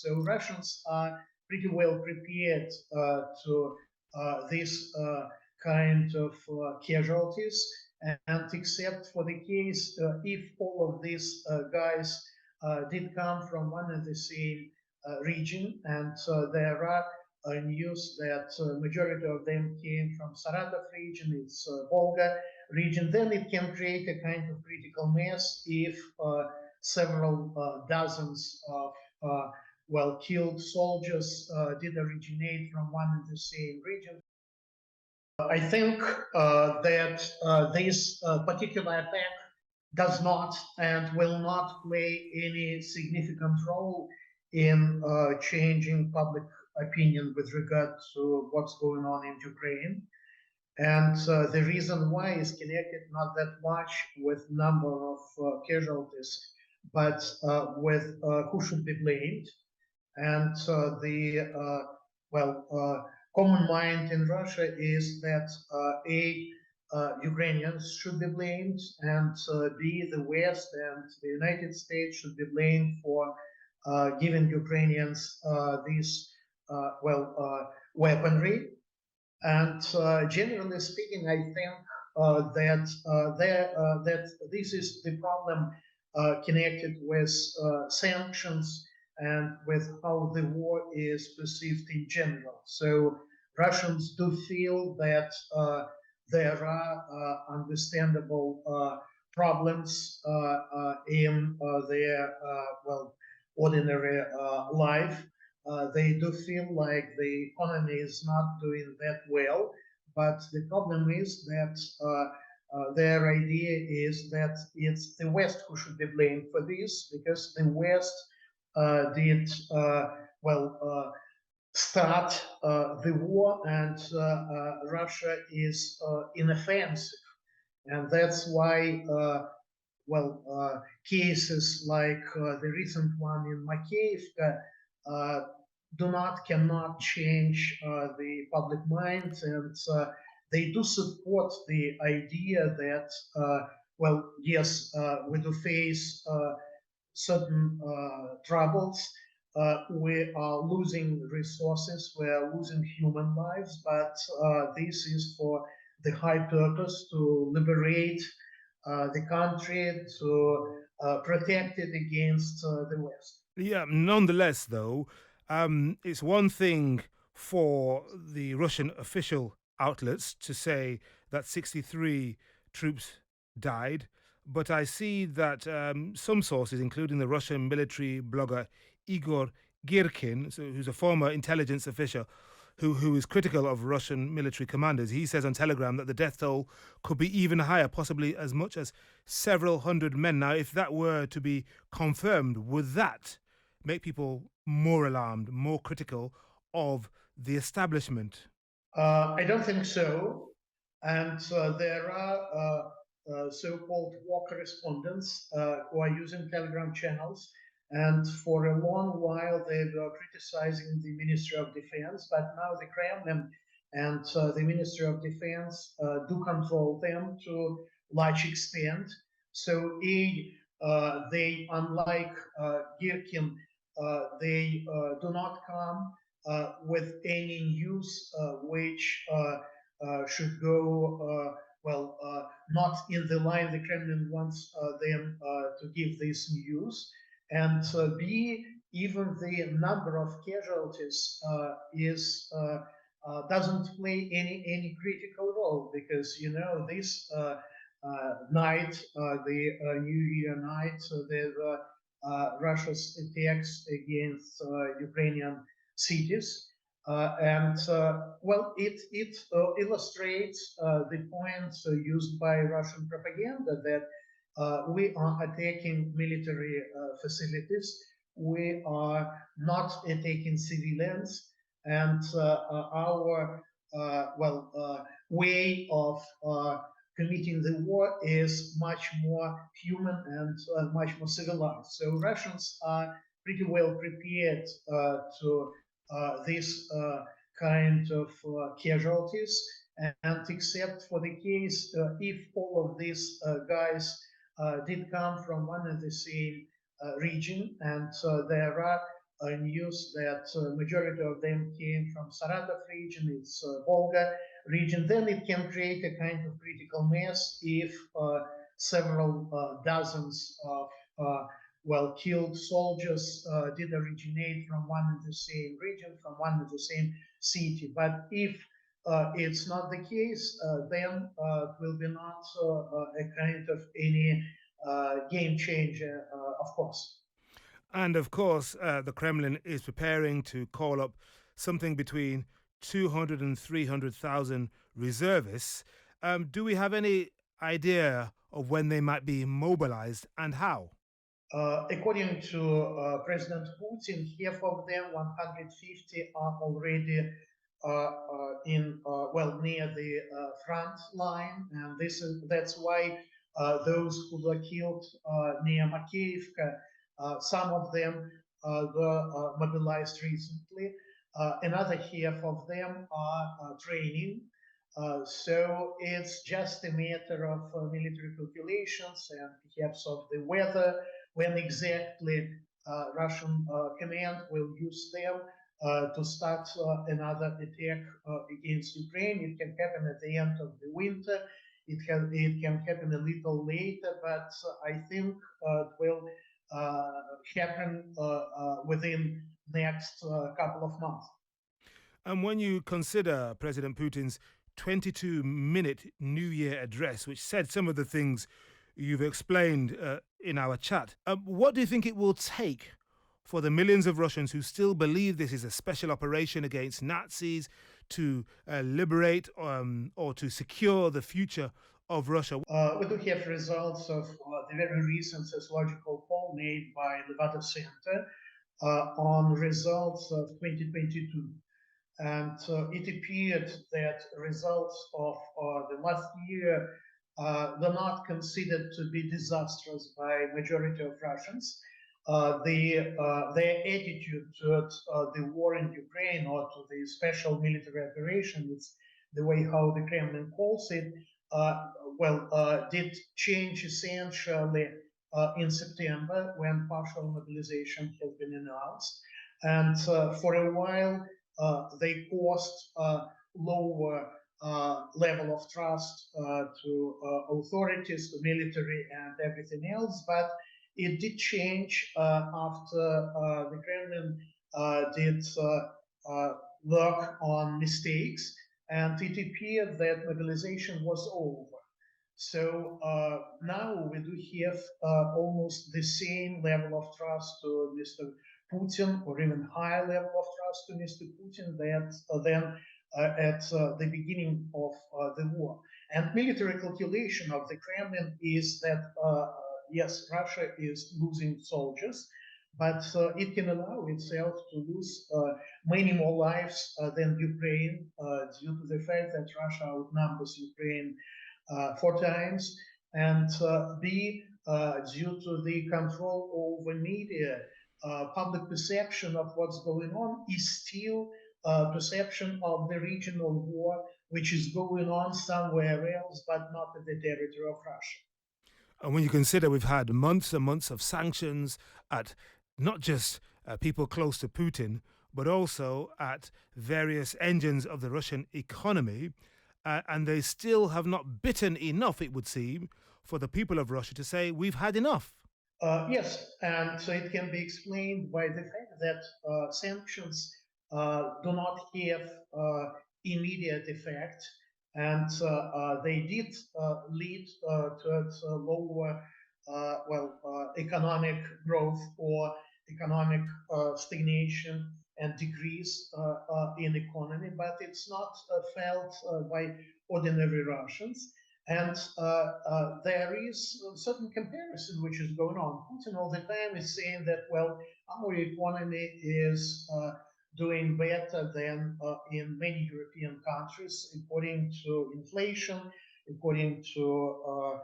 So Russians are pretty well prepared to this kind of casualties, and except for the case if all of these guys did come from one and the same region, and there are news that majority of them came from Saratov region, it's Volga region, then it can create a kind of critical mass if several dozens of well killed soldiers did originate from one and the same region. I think that this particular attack does not and will not play any significant role in changing public opinion with regard to what's going on in Ukraine. And the reason why is connected not that much with number of casualties, but with who should be blamed. And the common mind in Russia is that Ukrainians should be blamed, and B, the West and the United States should be blamed for giving Ukrainians this weaponry. And generally speaking, I think that this is the problem connected with sanctions and with how the war is perceived in general. So Russians do feel that there are understandable problems in their ordinary life. They do feel like the economy is not doing that well, but the problem is that their idea is that it's the West who should be blamed for this, because the West did start the war, and Russia is in offensive, and that's why cases like the recent one in Makeyevka cannot change the public mind, and they do support the idea that yes, we do face certain troubles, we are losing resources, we are losing human lives, but this is for the high purpose to liberate the country, to protect it against the West. Yeah, nonetheless, though, it's one thing for the Russian official outlets to say that 63 troops died, but I see that some sources, including the Russian military blogger Igor Girkin, who's a former intelligence official who is critical of Russian military commanders, he says on Telegram that the death toll could be even higher, possibly as much as several hundred men. Now, if that were to be confirmed, would that make people more alarmed, more critical of the establishment? I don't think so. And there are so-called war correspondents who are using Telegram channels. And for a long while, they were criticizing the Ministry of Defense, but now the Kremlin and the Ministry of Defense do control them to large extent. So they, unlike Girkin, they do not come with any news which should go not in the line the Kremlin wants them to give this news. And B, even the number of casualties doesn't play any critical role, because this night, the New Year night, the Russia's attacks against Ukrainian cities. It illustrates the points used by Russian propaganda that we are attacking military facilities, we are not attacking civilians, and our way of committing the war is much more human and much more civilized. So Russians are pretty well prepared to this kind of casualties, and except for the case if all of these guys did come from one and the same region, and there are news that majority of them came from Saratov region, it's Volga region, then it can create a kind of critical mass if several dozens of killed soldiers did originate from one and the same region, from one and the same city. But if it's not the case, then it will be not a kind of any game changer, of course. And of course, the Kremlin is preparing to call up something between 200 and 300,000 reservists. Do we have any idea of when they might be mobilized and how? According to President Putin, half of them, 150, are already near the front line, and that's why those who were killed near Makeyevka, some of them were mobilized recently. Another half of them are training. So it's just a matter of military calculations and perhaps of the weather when exactly Russian command will use them to start another attack against Ukraine. It can happen at the end of the winter. It can happen a little later, but I think it will happen within next couple of months. And when you consider President Putin's 22-minute New Year address, which said some of the things you've explained in our chat, what do you think it will take for the millions of Russians who still believe this is a special operation against Nazis to liberate or to secure the future of Russia? We do have results of the very recent sociological poll made by Levada Center on results of 2022. And it appeared that results of the last year were not considered to be disastrous by majority of Russians. Their attitude toward the war in Ukraine or to the special military operation, it's the way how the Kremlin calls it, did change essentially in September when partial mobilization has been announced. And for a while, they caused lower level of trust to authorities, to military, and everything else. But it did change after the Kremlin did work on mistakes, and it appeared that mobilization was over. So now we do have almost the same level of trust to Mr. Putin, or even higher level of trust to Mr. Putin than at the beginning of the war. And military calculation of the Kremlin is that, yes, Russia is losing soldiers, but it can allow itself to lose many more lives than Ukraine due to the fact that Russia outnumbers Ukraine 4 times, and B, due to the control over media. Public perception of what's going on is still perception of the regional war, which is going on somewhere else, but not in the territory of Russia. And when you consider we've had months and months of sanctions at not just people close to Putin, but also at various engines of the Russian economy, and they still have not bitten enough, it would seem, for the people of Russia to say, we've had enough. Yes, and so it can be explained by the fact that sanctions do not have immediate effect, and they did lead towards lower, economic growth or economic stagnation and decrease in economy, but it's not felt by ordinary Russians. And there is a certain comparison which is going on. Putin all the time is saying that, well, our economy is doing better than in many European countries, according to inflation, according to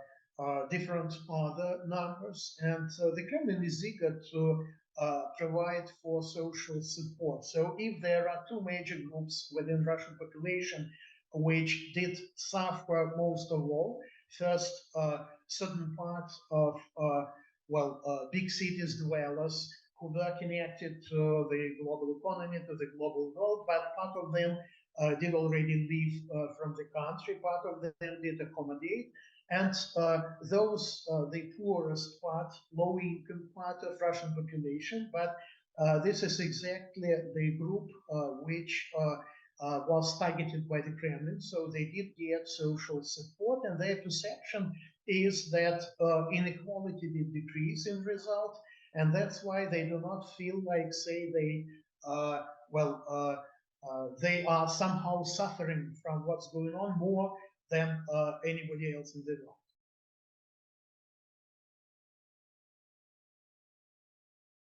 different other numbers. And the Kremlin is eager to provide for social support. So if there are two major groups within Russian population which did suffer most of all. First, certain parts of big cities dwellers who were connected to the global economy, to the global world, but part of them did already leave from the country, part of them did accommodate, and the poorest part, low-income part of Russian population, but this is exactly the group which was targeted by the Kremlin, so they did get social support, and their perception is that inequality did decrease in result, and that's why they do not feel like, say, uh, well, they are somehow suffering from what's going on more than anybody else in the world.